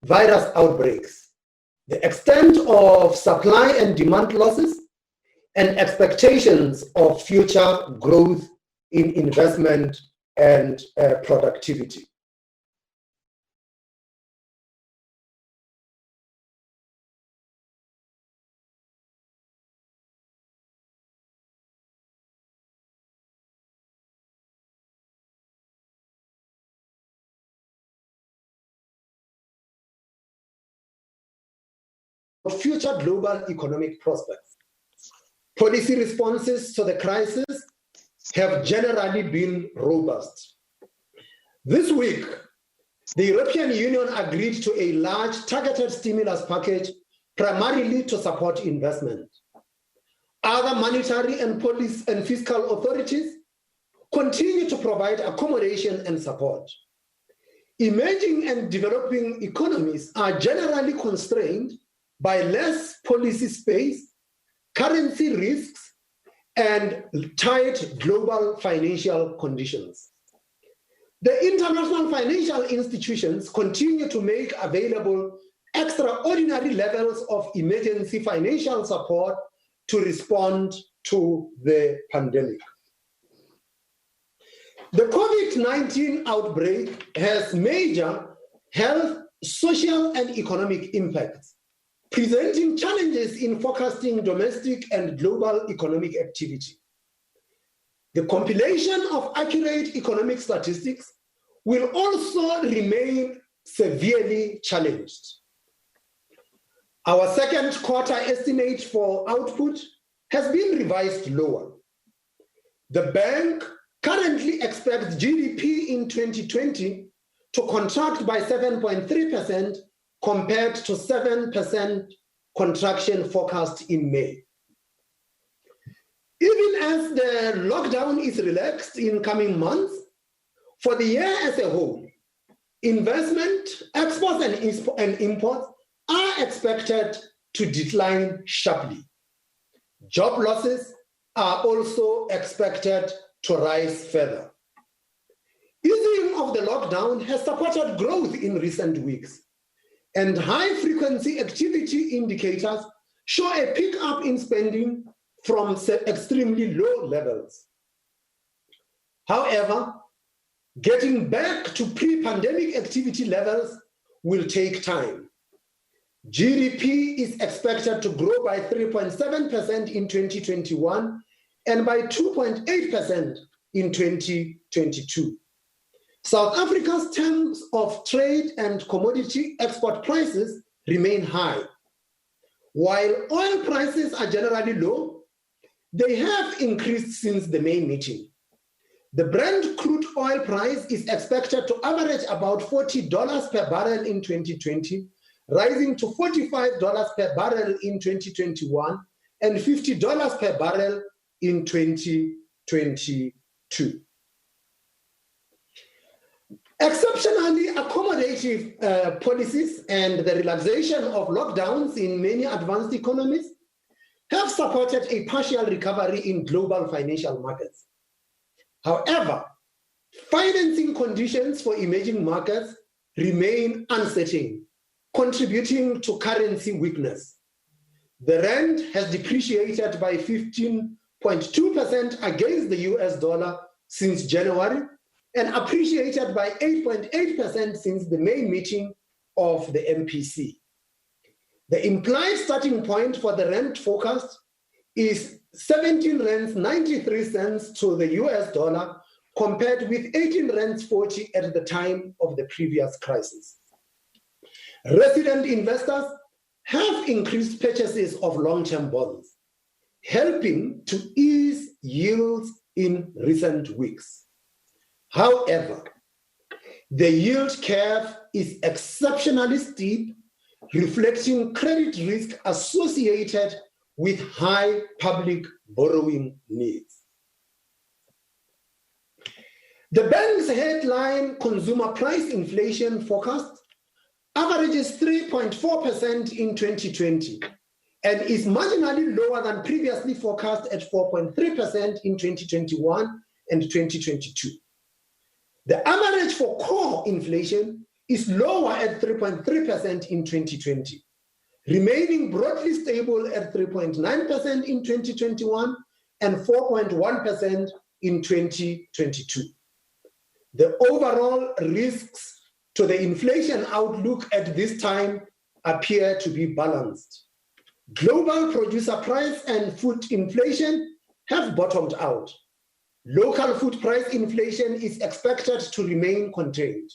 virus outbreaks, the extent of supply and demand losses, and expectations of future growth in investment and productivity. Future global economic prospects. Policy responses to the crisis have generally been robust. This week, the European Union agreed to a large targeted stimulus package primarily to support investment. Other monetary and policy and fiscal authorities continue to provide accommodation and support. Emerging and developing economies are generally constrained by less policy space, currency risks, and tight global financial conditions. The international financial institutions continue to make available extraordinary levels of emergency financial support to respond to the pandemic. The COVID-19 outbreak has major health, social, and economic impacts, presenting challenges in forecasting domestic and global economic activity. The compilation of accurate economic statistics will also remain severely challenged. Our second quarter estimate for output has been revised lower. The bank currently expects GDP in 2020 to contract by 7.3% compared to 7% contraction forecast in May. Even as the lockdown is relaxed in coming months, for the year as a whole, investment, exports and imports are expected to decline sharply. Job losses are also expected to rise further. Easing of the lockdown has supported growth in recent weeks, and high-frequency activity indicators show a pickup in spending from extremely low levels. However, getting back to pre-pandemic activity levels will take time. GDP is expected to grow by 3.7% in 2021 and by 2.8% in 2022. South Africa's terms of trade and commodity export prices remain high. While oil prices are generally low, they have increased since the May meeting. The Brent crude oil price is expected to average about $40 per barrel in 2020, rising to $45 per barrel in 2021 and $50 per barrel in 2022. Exceptionally accommodative policies and the relaxation of lockdowns in many advanced economies have supported a partial recovery in global financial markets. However, financing conditions for emerging markets remain uncertain, contributing to currency weakness. The rand has depreciated by 15.2% against the US dollar since January and appreciated by 8.8% since the May meeting of the MPC. The implied starting point for the rand forecast is 17 rands 93 cents to the US dollar compared with 18 rands 40 at the time of the previous crisis. Resident investors have increased purchases of long-term bonds, helping to ease yields in recent weeks. However, the yield curve is exceptionally steep, reflecting credit risk associated with high public borrowing needs. The bank's headline consumer price inflation forecast averages 3.4% in 2020 and is marginally lower than previously forecast at 4.3% in 2021 and 2022. The average for core inflation is lower at 3.3% in 2020, remaining broadly stable at 3.9% in 2021 and 4.1% in 2022. The overall risks to the inflation outlook at this time appear to be balanced. Global producer price and food inflation have bottomed out. Local food price inflation is expected to remain contained.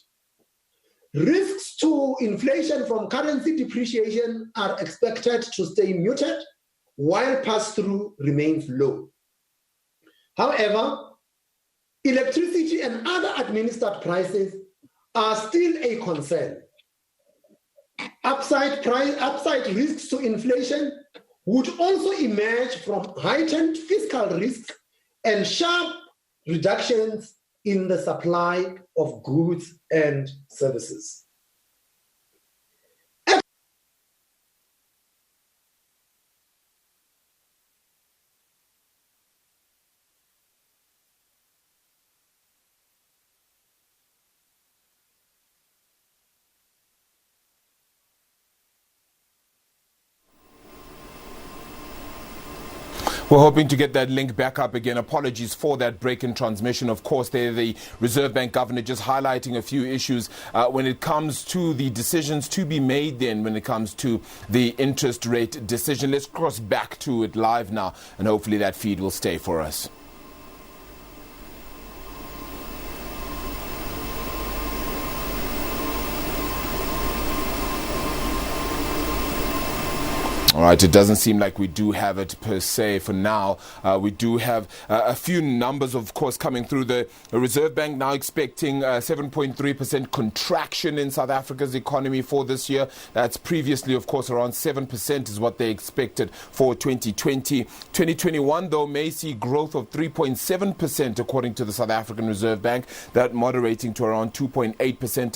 Risks to inflation from currency depreciation are expected to stay muted while pass-through remains low. However, electricity and other administered prices are still a concern. Upside risks to inflation would also emerge from heightened fiscal risk and sharp reductions in the supply of goods and services. We're hoping to get that link back up again. Apologies for that break in transmission. Of course, there the Reserve Bank governor just highlighting a few issues when it comes to the decisions to be made then when it comes to the interest rate decision. Let's cross back to it live now, and hopefully that feed will stay for us. All right, it doesn't seem like we do have it per se for now. We do have a few numbers, of course, coming through. The Reserve Bank now expecting 7.3% contraction in South Africa's economy for this year. That's previously, of course, around 7% is what they expected for 2020. 2021, though, may see growth of 3.7%, according to the South African Reserve Bank, that moderating to around 2.8%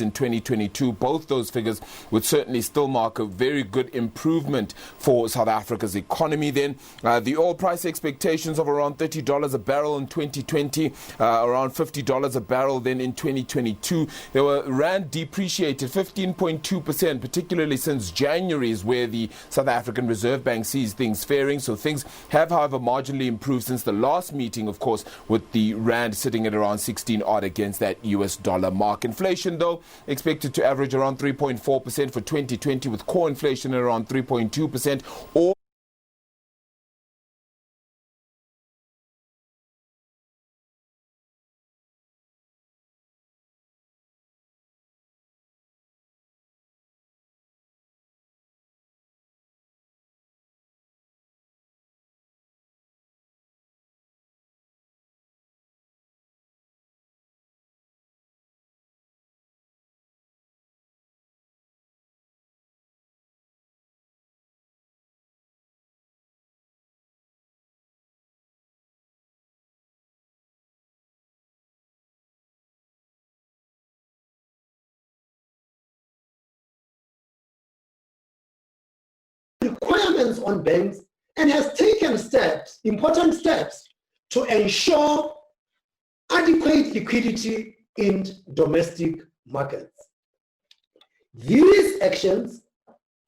in 2022. Both those figures would certainly still mark a very good improvement for South Africa's economy then. The oil price expectations of around $30 a barrel in 2020, around $50 a barrel then in 2022. There were rand depreciated 15.2%, particularly since January is where the South African Reserve Bank sees things faring. So things have, however, marginally improved since the last meeting, of course, with the rand sitting at around 16 odd against that US dollar mark. Inflation, though, expected to average around 3.4% for 2020, with core inflation at around 3.2%. Or requirements on banks and has taken important steps, to ensure adequate liquidity in domestic markets. These actions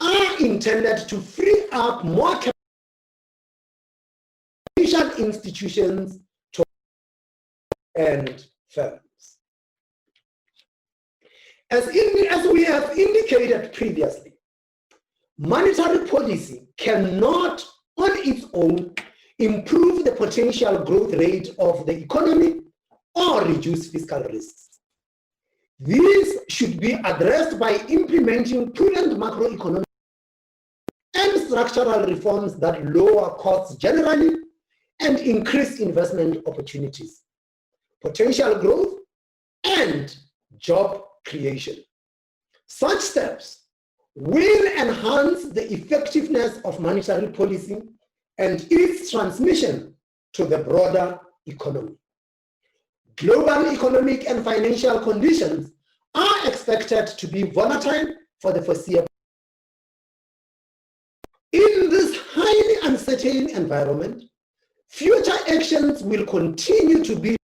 are intended to free up more financial institutions and firms. As we have indicated previously, monetary policy cannot on its own improve the potential growth rate of the economy or reduce fiscal risks. These should be addressed by implementing prudent macroeconomic and structural reforms that lower costs generally and increase investment opportunities, potential growth, and job creation. Such steps will enhance the effectiveness of monetary policy and its transmission to the broader economy. Global economic and financial conditions are expected to be volatile for the foreseeable. In this highly uncertain environment, future actions will continue to be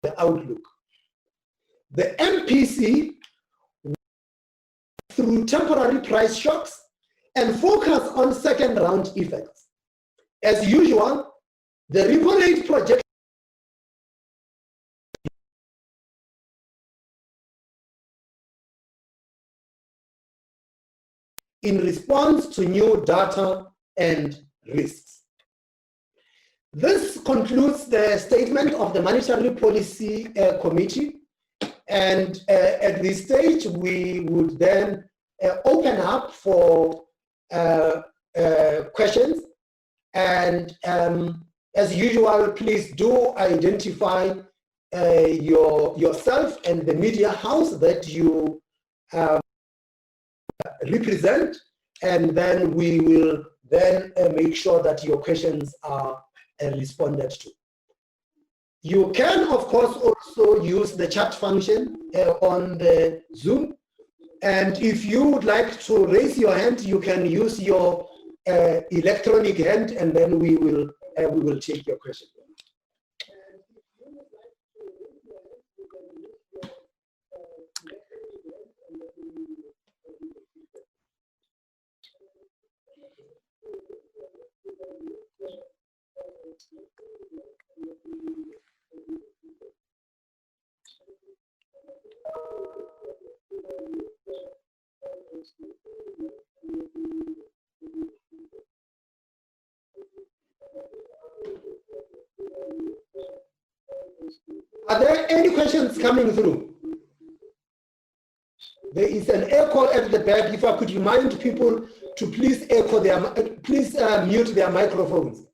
the outlook. The MPC, through temporary price shocks and focus on second round effects. As usual, the repo rate projection in response to new data and risks. This concludes the statement of the Monetary Policy Committee. And at this stage, we would then open up for questions. And as usual, please do identify yourself and the media house that you represent, and then we will then make sure that your questions are responded to. You can, of course, also use the chat function on the Zoom. And if you would like to raise your hand, you can use your electronic hand, and then we will take your question. Are there any questions coming through? There is an echo at the back. If I could remind people to please mute their microphones.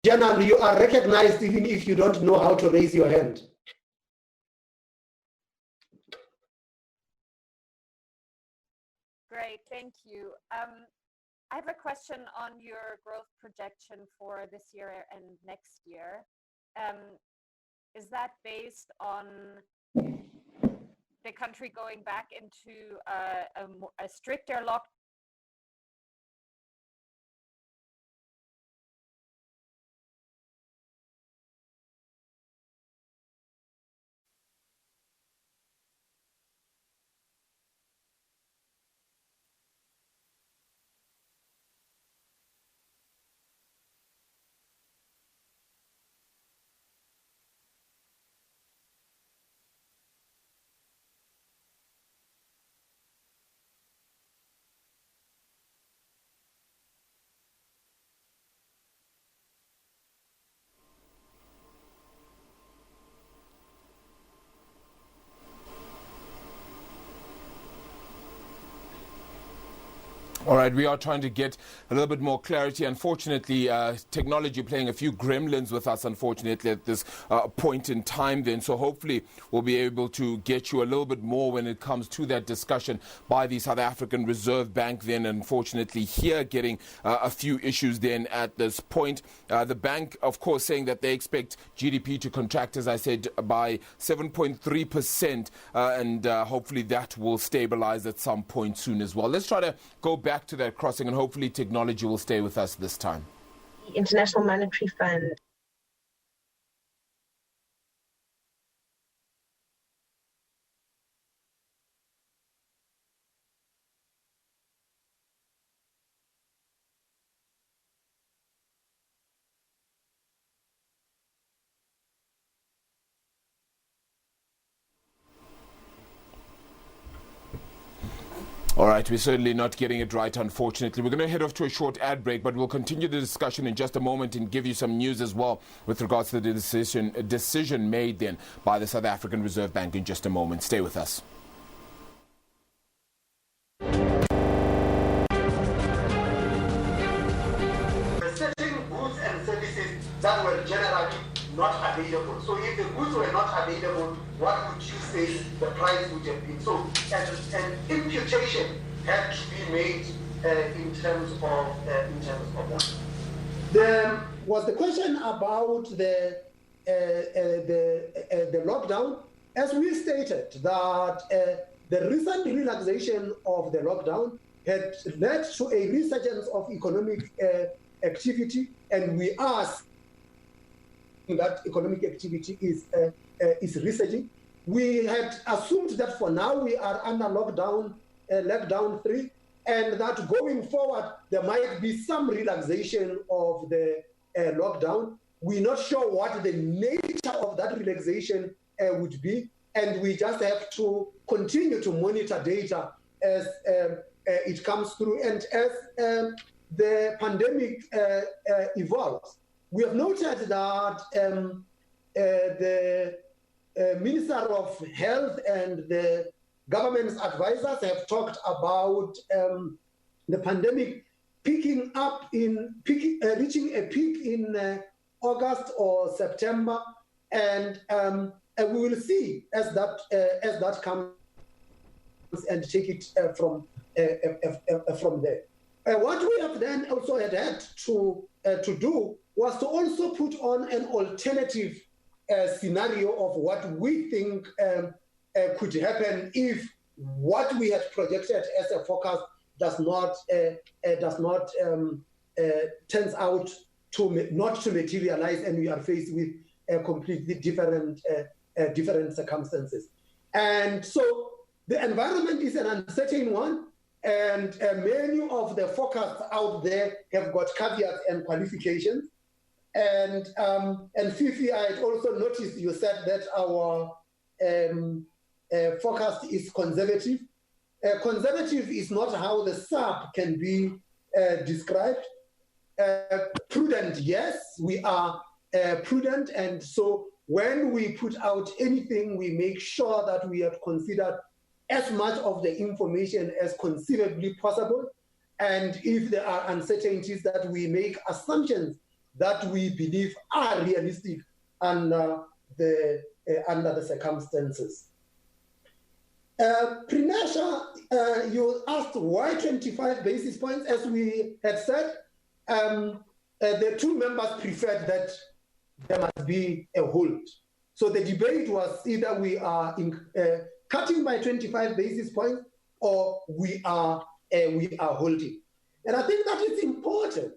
General, you are recognized even if you don't know how to raise your hand. Great, thank you. I have a question on your growth projection for this year and next year. Is that based on the country going back into a stricter lockdown? All right, we are trying to get a little bit more clarity. Unfortunately, technology playing a few gremlins with us, unfortunately, at this point in time then. So hopefully we'll be able to get you a little bit more when it comes to that discussion by the South African Reserve Bank then. Unfortunately, here getting a few issues then at this point. The bank, of course, saying that they expect GDP to contract, as I said, by 7.3%. And hopefully that will stabilize at some point soon as well. Let's try to go back to that crossing, and hopefully technology will stay with us this time. The International Monetary Fund All right, we're certainly not getting it right, unfortunately. We're going to head off to a short ad break, but we'll continue the discussion in just a moment and give you some news as well with regards to the decision made then by the South African Reserve Bank in just a moment. Stay with us. Certain goods and services that were generally not available. So if the goods were not available, what would you say the price would have been? So an imputation had to be made in terms of that. There was the question about the lockdown. As we stated, that the recent relaxation of the lockdown had led to a resurgence of economic activity, and we are seeing that economic activity is resurging. We had assumed that for now we are under lockdown 3, and that going forward there might be some relaxation of the lockdown. We're not sure what the nature of that relaxation would be, and we just have to continue to monitor data as it comes through and as the pandemic evolves. We have noted that the Minister of Health and the government's advisors have talked about the pandemic reaching a peak in August or September, and we will see as that comes and take it from there. What we have then also had to do was to also put on an alternative scenario of what we think could happen if what we had projected as a forecast does not turns out not to materialize, and we are faced with completely different circumstances. And so the environment is an uncertain one, and many of the forecasts out there have got caveats and qualifications. And Fifi, I had also noticed you said that our forecast is conservative. Conservative is not how the SAP can be described. Prudent, yes, we are prudent, and so when we put out anything, we make sure that we have considered as much of the information as conceivably possible, and if there are uncertainties, that we make assumptions that we believe are realistic under the circumstances. Prinesha, you asked why 25 basis points. As we had said, the two members preferred that there must be a hold. So the debate was either we are cutting by 25 basis points or we are holding. And I think that it's important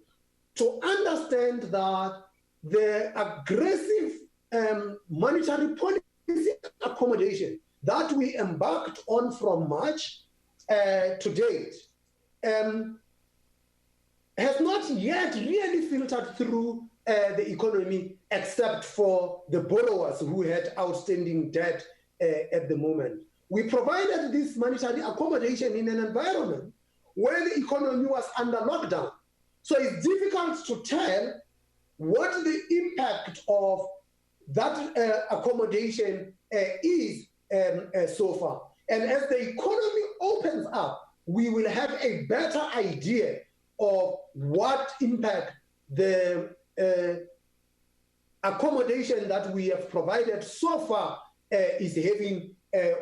to understand that the aggressive monetary policy accommodation that we embarked on from March to date has not yet really filtered through the economy, except for the borrowers who had outstanding debt at the moment. We provided this monetary accommodation in an environment where the economy was under lockdown. So it's difficult to tell what the impact of that accommodation is so far. And as the economy opens up, we will have a better idea of what impact the accommodation that we have provided so far is having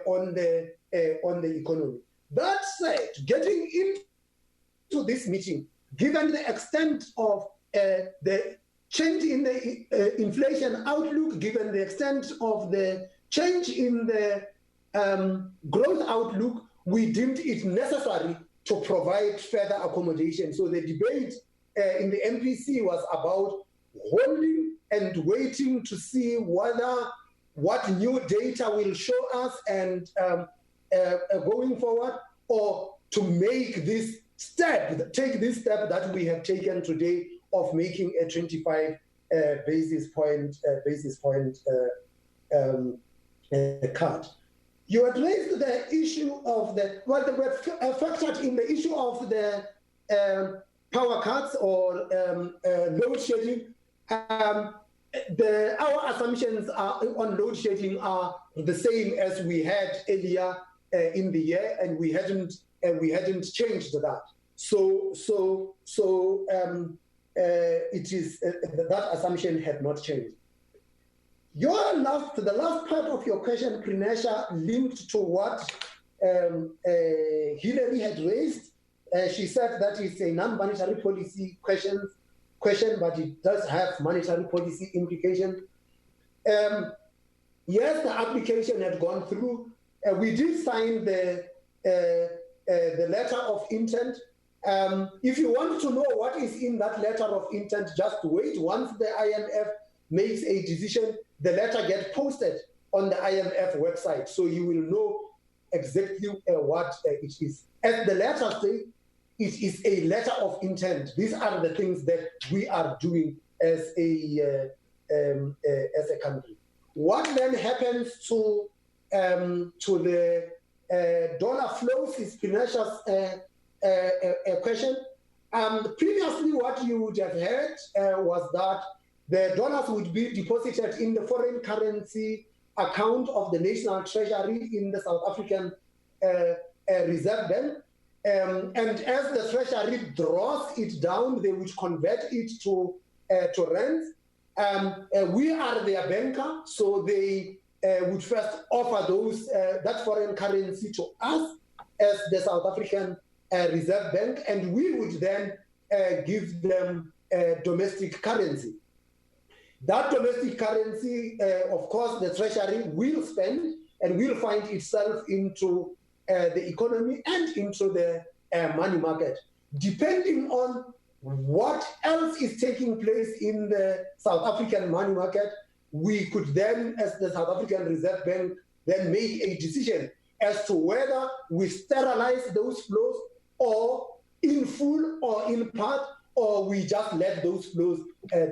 on the economy. That said, getting into this meeting, given the extent of the change in the inflation outlook, given the extent of the change in the growth outlook, we deemed it necessary to provide further accommodation. So the debate in the MPC was about holding and waiting to see what new data will show us and going forward, or to make this take this step that we have taken today of making a 25 basis point cut. You had raised the issue of they were factored in the issue of the power cuts or load shedding. Our assumptions on load shedding are the same as we had earlier in the year, and we hadn't changed that. So it is that assumption had not changed. The last part of your question, Prinesha, linked to what Hillary had raised. She said that it's a non-monetary policy question, but it does have monetary policy implications. Yes, the application had gone through. We did sign the the letter of intent. If you want to know what is in that letter of intent, just wait. Once the IMF makes a decision, the letter gets posted on the IMF website, so you will know exactly what it is. As the letter says, it is a letter of intent. These are the things that we are doing as a country. What then happens to the dollar flows is Pinasha's question. Previously, what you would have heard was that the dollars would be deposited in the foreign currency account of the National Treasury in the South African Reserve Bank. And as the Treasury draws it down, they would convert it to rands. We are their banker, so they would first offer those that foreign currency to us as the South African Reserve Bank, and we would then give them domestic currency. That domestic currency, of course, the Treasury will spend and will find itself into the economy and into the money market. Depending on what else is taking place in the South African money market, we could then, as the South African Reserve Bank, then make a decision as to whether we sterilize those flows or in full or in part, or we just let those flows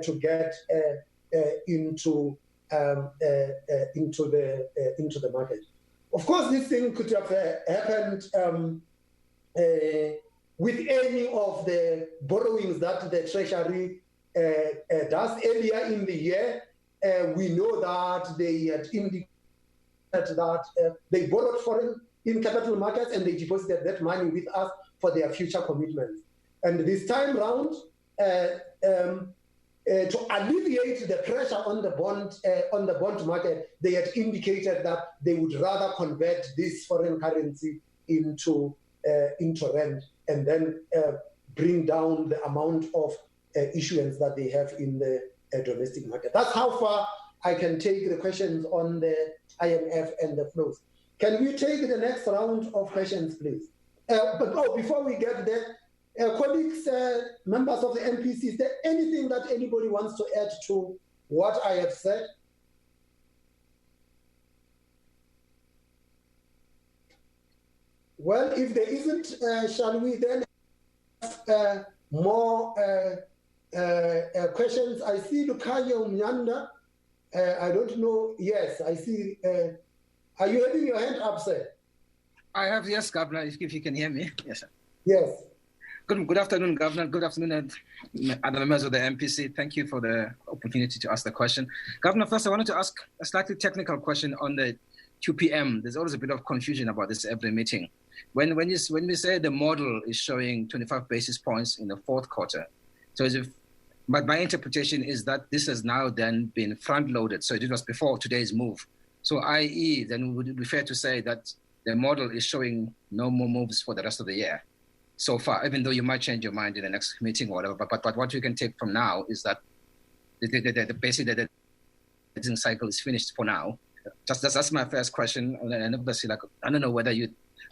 to get into the market. Of course, this thing could have happened with any of the borrowings that the Treasury does. Earlier in the year, we know that they had indicated that they borrowed foreign in capital markets and they deposited that money with us for their future commitments. And this time round, to alleviate the pressure on the bond market, they had indicated that they would rather convert this foreign currency into rand and then bring down the amount of issuance that they have in the domestic market. That's how far I can take the questions on the IMF and the flows. Can we take the next round of questions, please? Before we get there, colleagues, members of the MPC, is there anything that anybody wants to add to what I have said? Well, if there isn't, shall we then have more questions? I see Lukayo Mnyanda. I don't know. Yes, I see. Are you having your hand up, sir? I have, yes, Governor, if you can hear me. Yes, sir. Yes. Good afternoon, Governor. Good afternoon, other members of the MPC. Thank you for the opportunity to ask the question. Governor, first, I wanted to ask a slightly technical question on the QPM. There's always a bit of confusion about this every meeting. When we say the model is showing 25 basis points in the fourth quarter, so but my interpretation is that this has now then been front-loaded, so it was before today's move. So i.e., then would it be fair to say that the model is showing no more moves for the rest of the year so far, even though you might change your mind in the next meeting or whatever. But what you can take from now is that basically the cycle is finished for now. That's my first question. And obviously, I don't know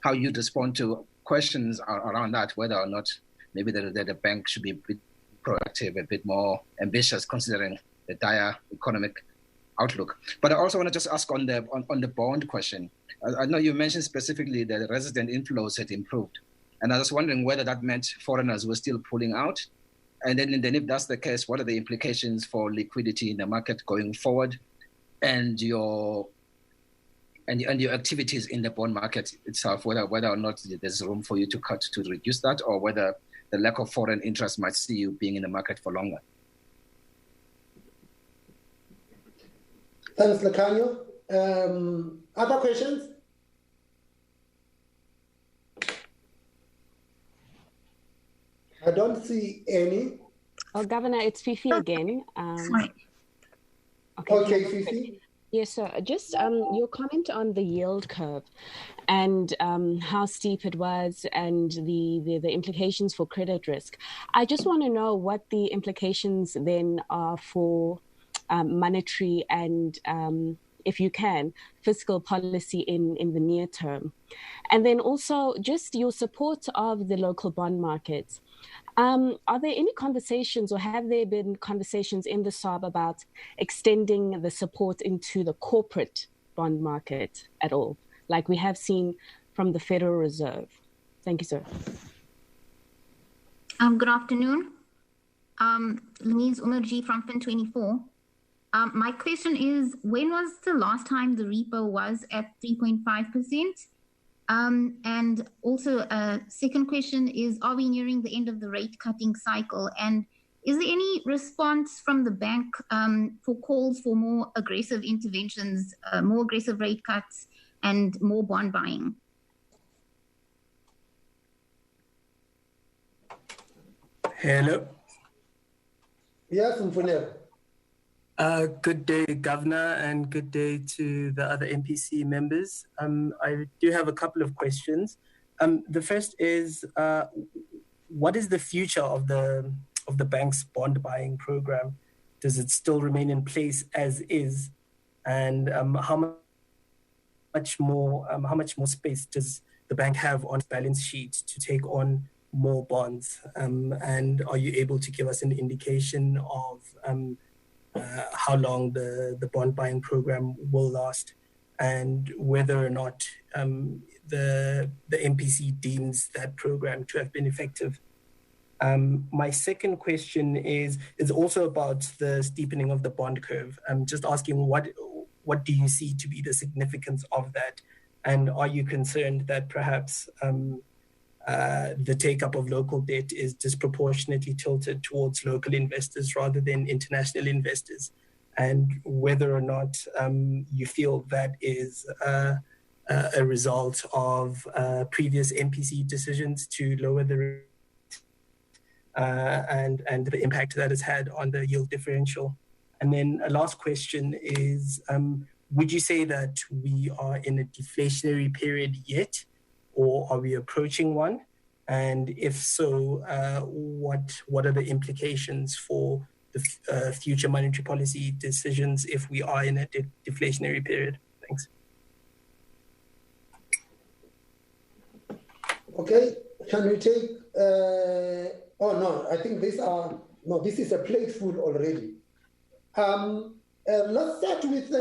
how you'd respond to questions around that, whether or not maybe the bank should be a bit proactive, a bit more ambitious, considering the dire economic outlook. But I also want to just ask on the bond question. I know you mentioned specifically that the resident inflows had improved. And I was wondering whether that meant foreigners were still pulling out. And then if that's the case, what are the implications for liquidity in the market going forward and your activities in the bond market itself, whether or not there's room for you to reduce that, or whether the lack of foreign interest might see you being in the market for longer? Thanks, Lekanyo. Other questions? I don't see any. Oh, Governor, it's Fifi again. Okay, Fifi. Yes, sir. Just your comment on the yield curve and how steep it was and the implications for credit risk. I just want to know what the implications then are for monetary and if you can, fiscal policy in the near term? And then also just your support of the local bond markets. Are there any conversations, or have there been conversations in the SARB about extending the support into the corporate bond market at all, like we have seen from the Federal Reserve? Thank you, sir. Good afternoon. Louise Umerji from Fin24. My question is, when was the last time the repo was at 3.5%? And also a second question is, are we nearing the end of the rate cutting cycle? And is there any response from the bank for calls for more aggressive interventions, more aggressive rate cuts, and more bond buying? Hello. Yes, Mfuneko. Good day, Governor, and good day to the other MPC members. I do have a couple of questions. The first is, what is the future of the bank's bond buying program? Does it still remain in place as is? And how much more space does the bank have on its balance sheet to take on more bonds? And are you able to give us an indication of how long the bond buying program will last, and whether or not the MPC deems that program to have been effective? My second question is also about the steepening of the bond curve. I'm just asking, what do you see to be the significance of that? And are you concerned that perhaps the take-up of local debt is disproportionately tilted towards local investors rather than international investors, and whether or not you feel that is a result of previous MPC decisions to lower the rate and the impact that has had on the yield differential. And then a last question is, would you say that we are in a deflationary period yet, or are we approaching one? And if so, what are the implications for the future monetary policy decisions if we are in a deflationary period? Thanks. Okay, can we take, I think this is a plate full already. Let's start with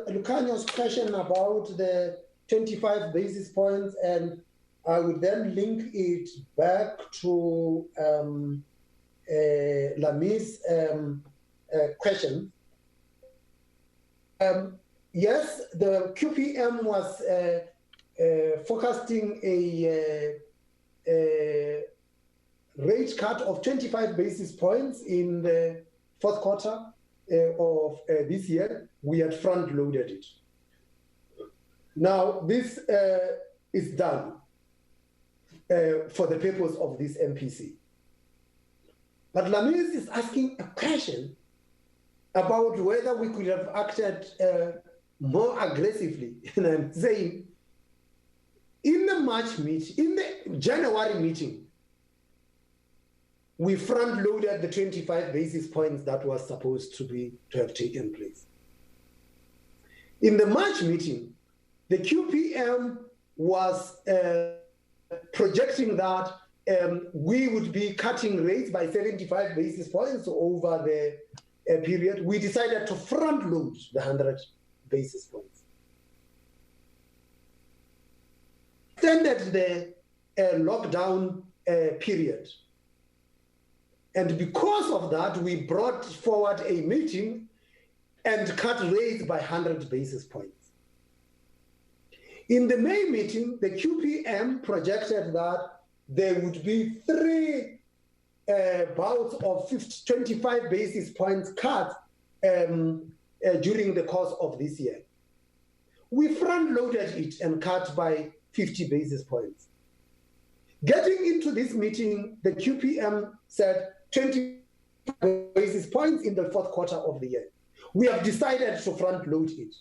Lucanio's question about the 25 basis points, and I would then link it back to Lami's question. Yes, the QPM was forecasting a rate cut of 25 basis points in the fourth quarter of this year. We had front-loaded it. Now, this is done for the purpose of this MPC. But Lamis is asking a question about whether we could have acted more aggressively. And I'm saying, in the January meeting, we front-loaded the 25 basis points that was supposed to have taken place. In the March meeting, the QPM was projecting that we would be cutting rates by 75 basis points over the period. We decided to front-load the 100 basis points. Extended the lockdown period. And because of that, we brought forward a meeting and cut rates by 100 basis points. In the May meeting, the QPM projected that there would be 3 bouts of 25 basis points cut during the course of this year. We front-loaded it and cut by 50 basis points. Getting into this meeting, the QPM said 20 basis points in the fourth quarter of the year. We have decided to front-load it.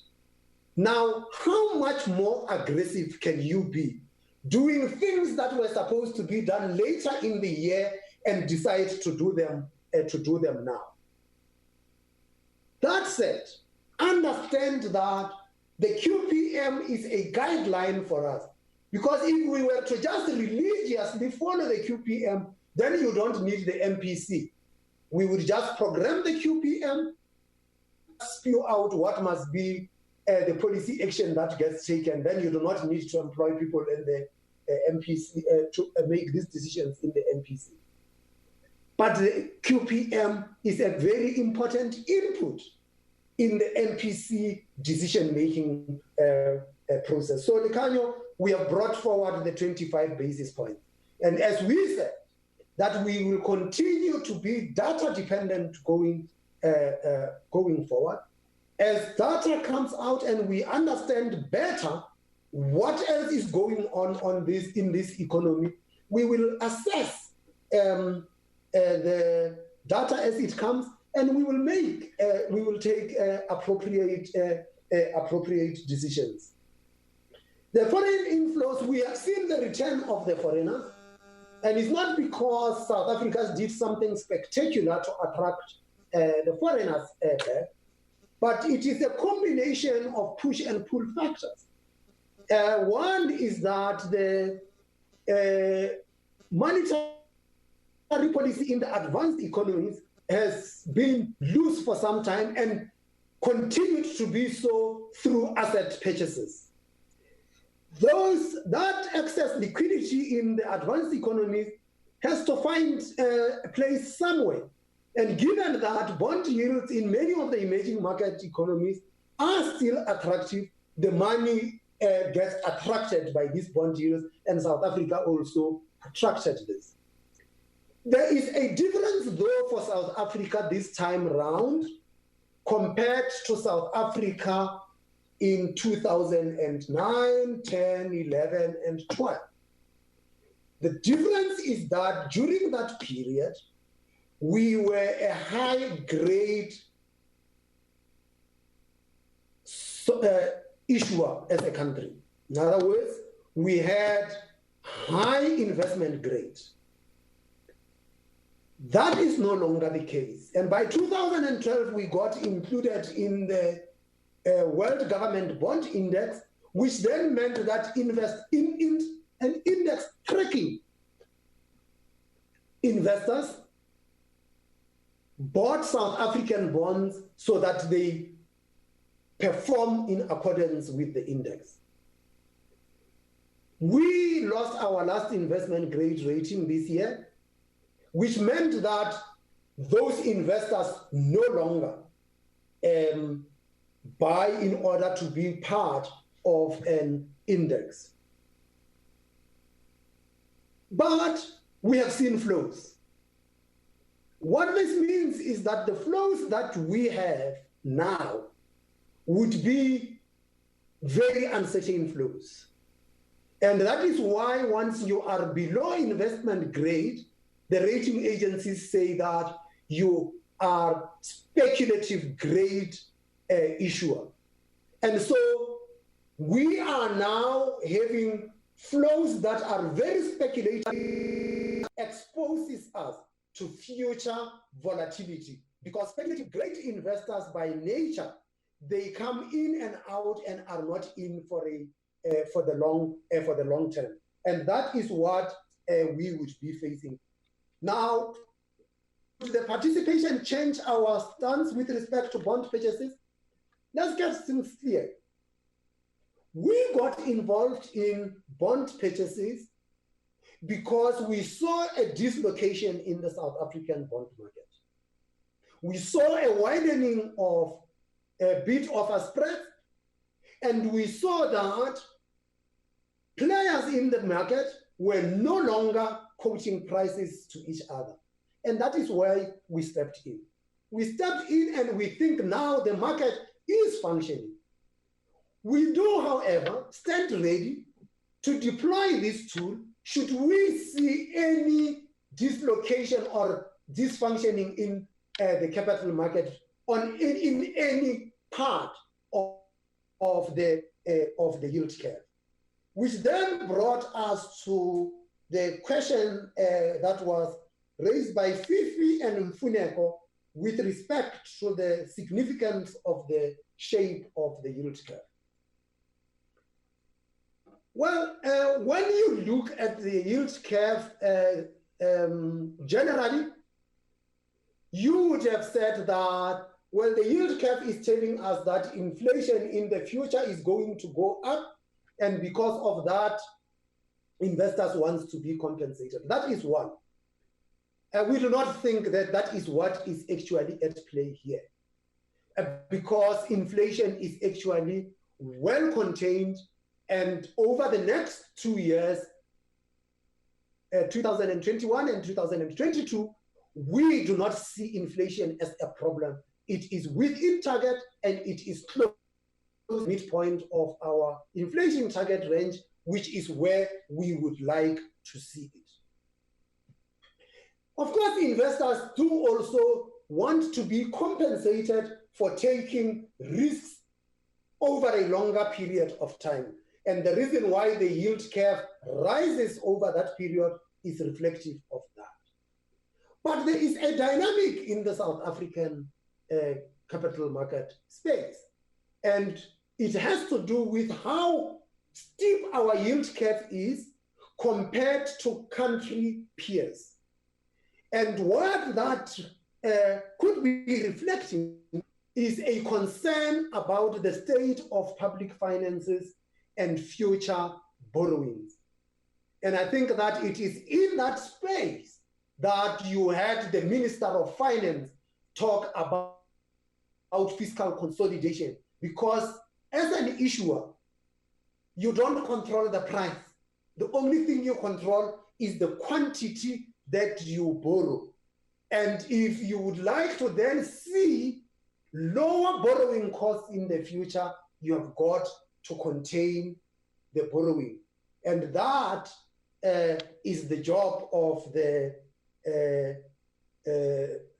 Now, how much more aggressive can you be doing things that were supposed to be done later in the year and decide to do them now? That said, understand that The QPM is a guideline for us, because if we were to just religiously follow the QPM, then you don't need the MPC. We would just program the QPM, spew out what must be the policy action that gets taken. Then you do not need to employ people in the MPC to make these decisions in the MPC. But the QPM is a very important input in the MPC decision-making process. So, Lekanyo, we have brought forward the 25 basis points. And as we said, that we will continue to be data-dependent going forward. As data comes out and we understand better what else is going on in this economy, we will assess the data as it comes, and we will take appropriate decisions. The foreign inflows, we have seen the return of the foreigners, and it's not because South Africa did something spectacular to attract the foreigners back, but it is a combination of push and pull factors. One is that the monetary policy in the advanced economies has been loose for some time and continued to be so through asset purchases. That excess liquidity in the advanced economies has to find a place somewhere. And given that bond yields in many of the emerging market economies are still attractive, the money gets attracted by these bond yields, and South Africa also attracted this. There is a difference, though, for South Africa this time round compared to South Africa in 2009, 10, 11, and 12. The difference is that during that period, we were a high-grade issuer as a country. In other words, we had high investment grade. That is no longer the case. And by 2012, we got included in the World Government Bond Index, which then meant that an index tracking investors bought South African bonds so that they perform in accordance with the index. We lost our last investment grade rating this year, which meant that those investors no longer buy in order to be part of an index. But we have seen flows. What this means is that the flows that we have now would be very uncertain flows. And that is why once you are below investment grade, the rating agencies say that you are speculative grade issuer. And so we are now having flows that are very speculative, exposes us to future volatility, because speculative grade investors by nature, they come in and out and are not in for the long term. And that is what we would be facing. Now, did the participation change our stance with respect to bond purchases? Let's get things clear. We got involved in bond purchases because we saw a dislocation in the South African bond market. We saw a widening of bid-offer spreads, and we saw that players in the market were no longer quoting prices to each other. And that is why we stepped in. We stepped in and we think now the market is functioning. We do, however, stand ready to deploy this tool should we see any dislocation or dysfunctioning in the capital market in any part of the yield curve. Which then brought us to the question that was raised by Fifi and Mfuneko with respect to the significance of the shape of the yield curve. Well, when you look at the yield curve generally, you would have said that, well, the yield curve is telling us that inflation in the future is going to go up, and because of that, investors want to be compensated. That is one. We do not think that that is what is actually at play here, because inflation is actually well contained, and over the next 2 years, 2021 and 2022, we do not see inflation as a problem. It is within target, and it is close to the midpoint of our inflation target range, which is where we would like to see it. Of course, investors do also want to be compensated for taking risks over a longer period of time. And the reason why the yield curve rises over that period is reflective of that. But there is a dynamic in the South African capital market space. And it has to do with how steep our yield curve is compared to country peers. And what that could be reflecting is a concern about the state of public finances and future borrowings. And I think that it is in that space that you had the Minister of Finance talk about fiscal consolidation, because as an issuer, you don't control the price. The only thing you control is the quantity that you borrow. And if you would like to then see lower borrowing costs in the future, you have got to contain the borrowing. And that is the job of the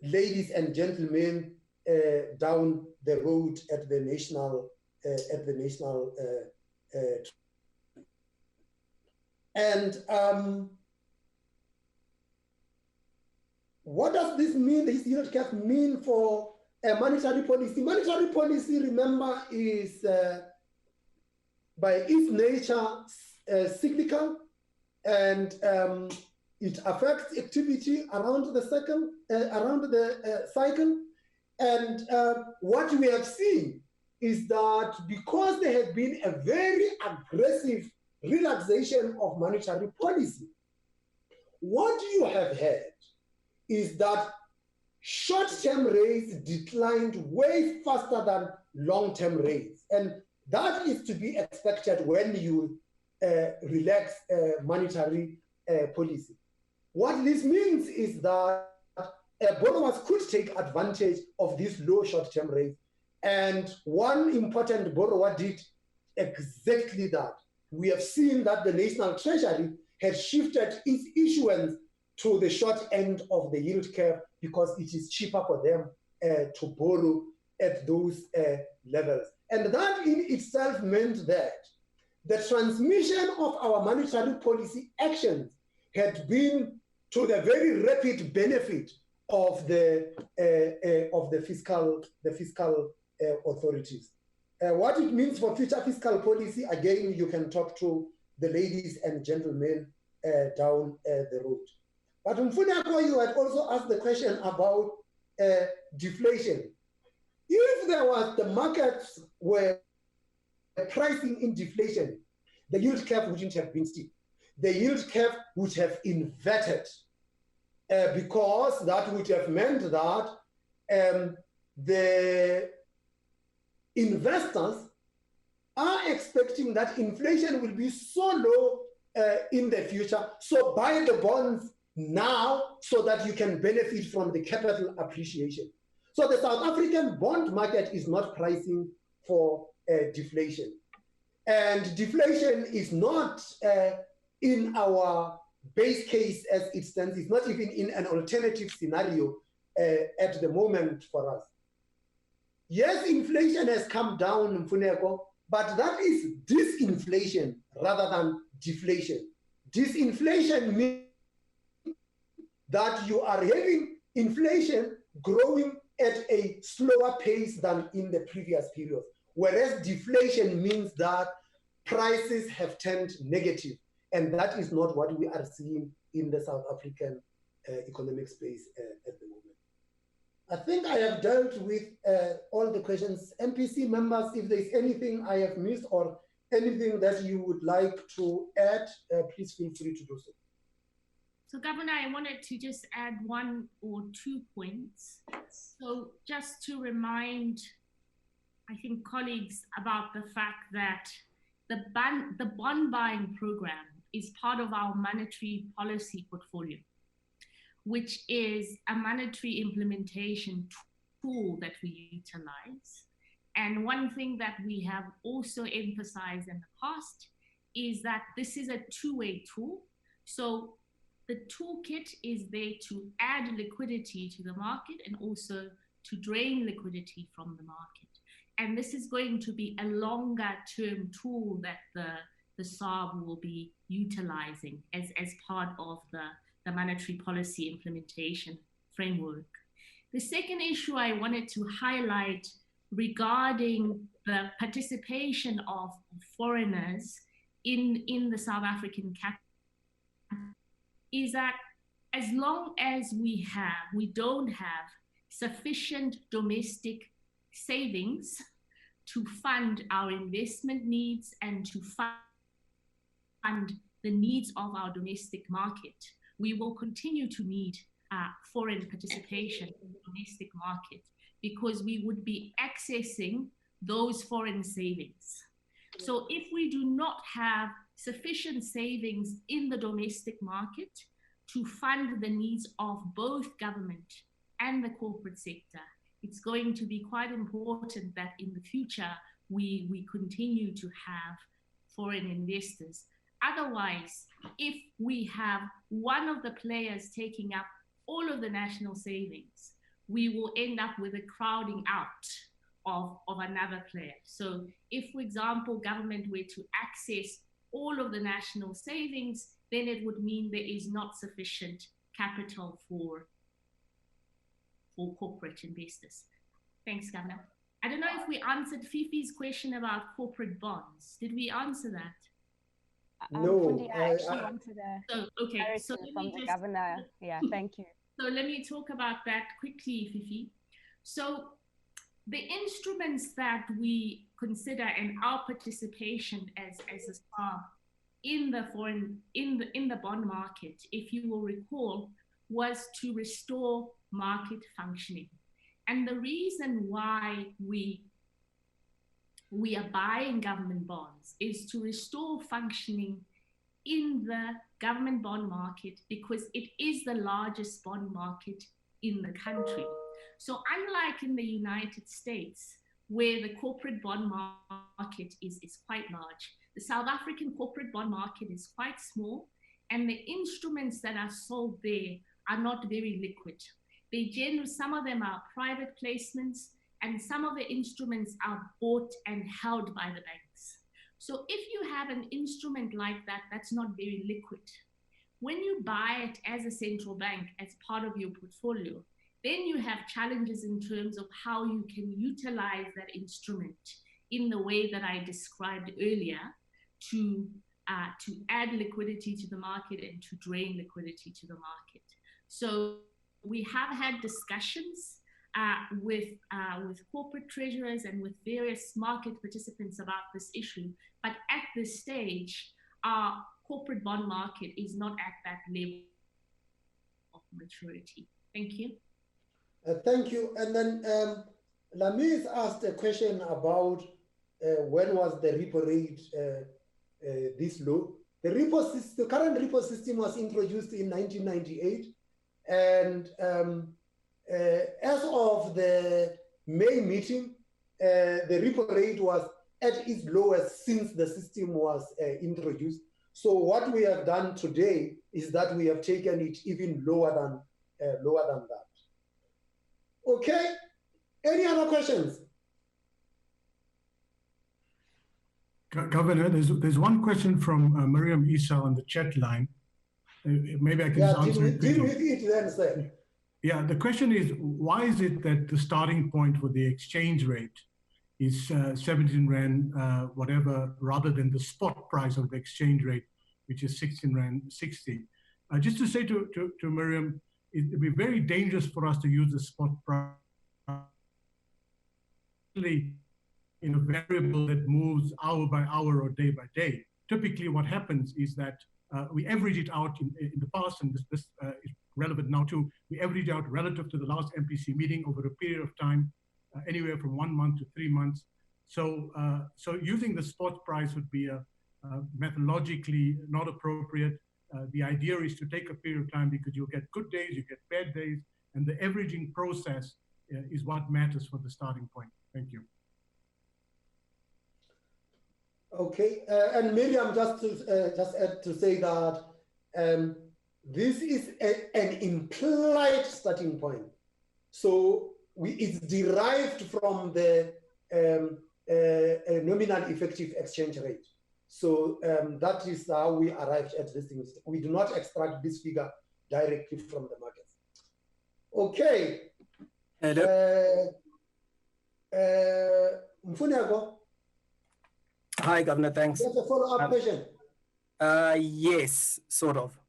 ladies and gentlemen down the road at the national what does this mean, this yield curve mean for monetary policy? Monetary policy, remember, is by its nature cyclical, and it affects activity around the cycle. And what we have seen is that because there has been a very aggressive relaxation of monetary policy, what you have had is that short-term rates declined way faster than long-term rates. And that is to be expected when you relax monetary policy. What this means is that borrowers could take advantage of these low short-term rates. And one important borrower did exactly that. We have seen that the National Treasury has shifted its issuance to the short end of the yield curve because it is cheaper for them to borrow at those levels. And that in itself meant that the transmission of our monetary policy actions had been to the very rapid benefit of the fiscal authorities. What it means for future fiscal policy, again, you can talk to the ladies and gentlemen down the road. But Mfuneko, you had also asked the question about deflation. If there was the markets were pricing in deflation, the yield curve wouldn't have been steep. The yield curve would have inverted because that would have meant that the investors are expecting that inflation will be so low in the future. So buy the bonds now so that you can benefit from the capital appreciation. So the South African bond market is not pricing for deflation. And deflation is not in our base case as it stands. It's not even in an alternative scenario at the moment for us. Yes, inflation has come down, Mfuneko, but that is disinflation rather than deflation. Disinflation means that you are having inflation growing at a slower pace than in the previous period, whereas deflation means that prices have turned negative. And that is not what we are seeing in the South African economic space at the moment. I think I have dealt with all the questions. MPC members, if there's anything I have missed or anything that you would like to add, please feel free to do so. So, Governor, I wanted to just add 1 or 2 points. So, just to remind, I think, colleagues about the fact that the bond buying program is part of our monetary policy portfolio, which is a monetary implementation tool that we utilize. And one thing that we have also emphasized in the past is that this is a two-way tool. So the toolkit is there to add liquidity to the market and also to drain liquidity from the market. And this is going to be a longer term tool that the SARB will be utilizing as part of the monetary policy implementation framework. The second issue I wanted to highlight regarding the participation of foreigners in the South African capital is that as long as we don't have sufficient domestic savings to fund our investment needs and to fund the needs of our domestic market, we will continue to need foreign participation in the domestic market because we would be accessing those foreign savings. So if we do not have sufficient savings in the domestic market to fund the needs of both government and the corporate sector, it's going to be quite important that in the future we continue to have foreign investors. Otherwise, if we have one of the players taking up all of the national savings, we will end up with a crowding out of another player. So if, for example, government were to access all of the national savings, then it would mean there is not sufficient capital for corporate investors. Thanks, Governor. I don't know if we answered Fifi's question about corporate bonds. Did we answer that? No. I actually wanted okay. So from the governor. Yeah, thank you. So let me talk about that quickly, Fifi. So the instruments that we consider in our participation as a SARB in the bond market, if you will recall, was to restore market functioning. And the reason why we are buying government bonds is to restore functioning in the government bond market because it is the largest bond market in the country. So unlike in the United States, where the corporate bond market is quite large, the South African corporate bond market is quite small, and the instruments that are sold there are not very liquid. Some of them are private placements, and some of the instruments are bought and held by the banks. So if you have an instrument like that, that's not very liquid. When you buy it as a central bank, as part of your portfolio, then you have challenges in terms of how you can utilize that instrument in the way that I described earlier to add liquidity to the market and to drain liquidity to the market. So we have had discussions with corporate treasurers and with various market participants about this issue. But at this stage, our corporate bond market is not at that level of maturity. Thank you. Thank you. And then Lamis asked a question about when was the repo rate this low. The current repo system was introduced in 1998. And as of the May meeting, the repo rate was at its lowest since the system was introduced. So what we have done today is that we have taken it even lower than that. Okay, any other questions? Governor, there's one question from Miriam Isa on the chat line. Maybe I can answer it. Deal with it then, sir. Yeah, the question is, why is it that the starting point for the exchange rate is 17 Rand, whatever, rather than the spot price of the exchange rate, which is 16 Rand 60. Just to say to Miriam, it would be very dangerous for us to use the spot price in a variable that moves hour by hour or day by day. Typically what happens is that we average it out in the past, and this is relevant now too. We average out relative to the last MPC meeting over a period of time, anywhere from 1 month to 3 months. So using the spot price would be methodologically not appropriate. The idea is to take a period of time because you'll get good days, you get bad days, and the averaging process is what matters for the starting point. Thank you. Okay, and Miriam, just add to say that this is an implied starting point. So it's derived from the nominal effective exchange rate. So that is how we arrived at this thing. We do not extract this figure directly from the markets. Okay. Mfuneko. Hi, Governor, thanks. There's a follow-up question. Yes, sort of.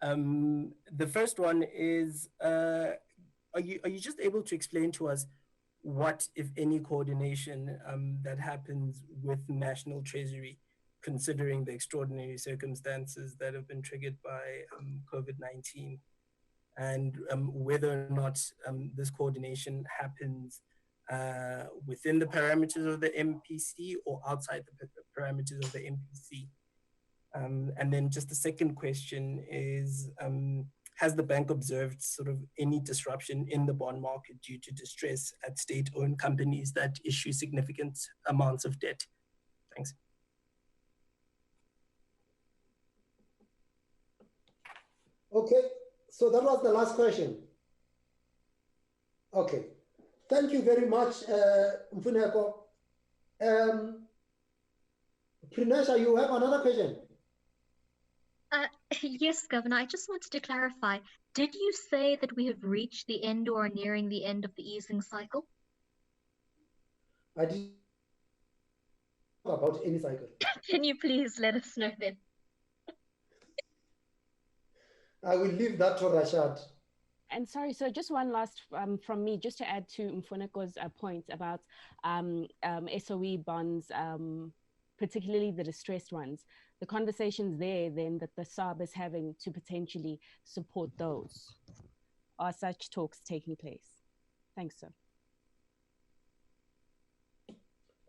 The first one is, are you just able to explain to us what, if any, coordination that happens with National Treasury, considering the extraordinary circumstances that have been triggered by COVID-19, and whether or not this coordination happens within the parameters of the MPC or outside the parameters of the MPC? And then just the second question is, has the bank observed sort of any disruption in the bond market due to distress at state-owned companies that issue significant amounts of debt? Thanks. Okay, so that was the last question. Okay, thank you very much, Mfuneko. Prinesha, you have another question? Yes, Governor, I just wanted to clarify. Did you say that we have reached the end or are nearing the end of the easing cycle? I didn't talk about any cycle. Can you please let us know then? I will leave that to Rashad. And sorry, so just one last from me, just to add to Mfuneko's point about SOE bonds, particularly the distressed ones, the conversations there then that the SARB is having to potentially support those. Are such talks taking place? Thanks, sir.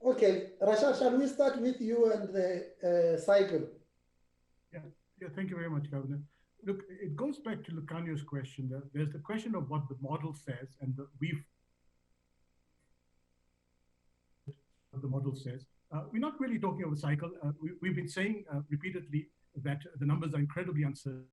Okay, Rashad, shall we start with you and the cycle? Yeah, thank you very much, Governor. Look, it goes back to Lucanio's question. There's the question of what the model says, and the model says. We're not really talking of a cycle. We've been saying repeatedly that the numbers are incredibly uncertain.